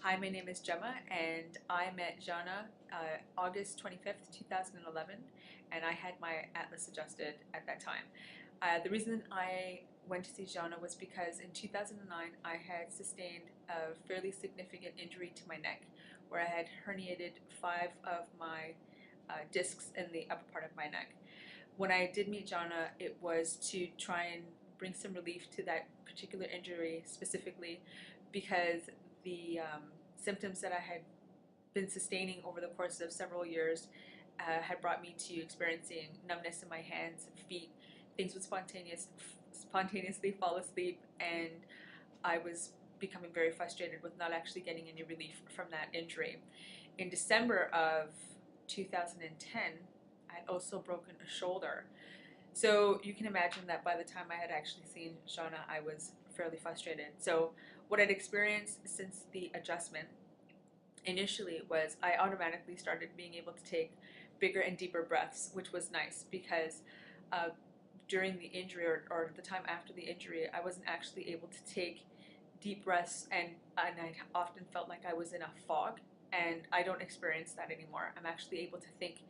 Hi, my name is Gemma, and I met Jana August 25th, 2011, and I had my atlas adjusted at that time. The reason I went to see Jana was because in 2009 I had sustained a fairly significant injury to my neck, where I had herniated 5 of my discs in the upper part of my neck. When I did meet Jana, it was to try and bring some relief to that particular injury specifically, because the symptoms that I had been sustaining over the course of several years had brought me to experiencing numbness in my hands, feet. Things would spontaneously fall asleep, and I was becoming very frustrated with not actually getting any relief from that injury. In December of 2010, I had also broken a shoulder. So you can imagine that by the time I had actually seen Shauna, I was fairly frustrated. So what I'd experienced since the adjustment initially was I automatically started being able to take bigger and deeper breaths, which was nice because during the injury or the time after the injury, I wasn't actually able to take deep breaths, and I often felt like I was in a fog, and I don't experience that anymore. I'm actually able to think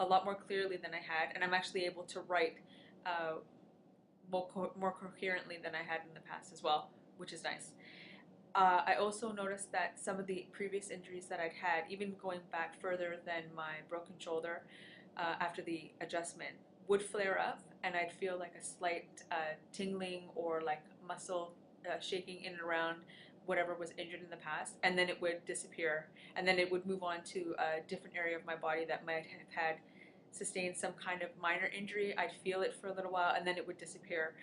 a lot more clearly than I had, and I'm actually able to write more coherently than I had in the past as well, which is nice. I also noticed that some of the previous injuries that I'd had, even going back further than my broken shoulder after the adjustment, would flare up, and I'd feel like a slight tingling or like muscle shaking in and around whatever was injured in the past, and then it would disappear, and then it would move on to a different area of my body that might have had sustained some kind of minor injury. I'd feel it for a little while, and then it would disappear.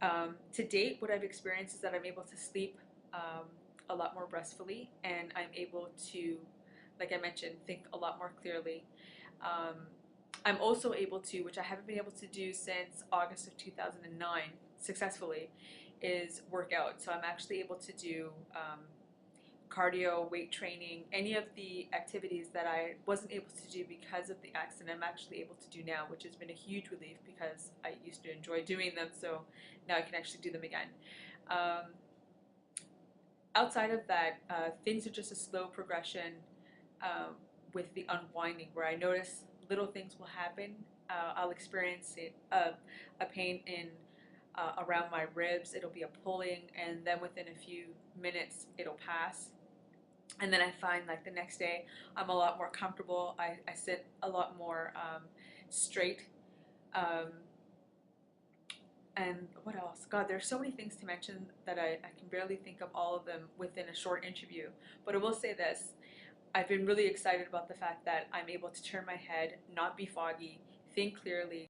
To date, what I've experienced is that I'm able to sleep a lot more restfully, and I'm able to, like I mentioned, think a lot more clearly. I'm also able to, which I haven't been able to do since August of 2009 successfully, is work out. So I'm actually able to do cardio, weight training, any of the activities that I wasn't able to do because of the accident, I'm actually able to do now, which has been a huge relief because I used to enjoy doing them, so now I can actually do them again. Outside of that, things are just a slow progression with the unwinding, where I notice little things will happen. I'll experience a pain in around my ribs. It'll be a pulling, and then within a few minutes it'll pass. And then I find like the next day I'm a lot more comfortable. I sit a lot more straight. And what else? God, there's so many things to mention that I can barely think of all of them within a short interview. But I will say this. I've been really excited about the fact that I'm able to turn my head, not be foggy, think clearly,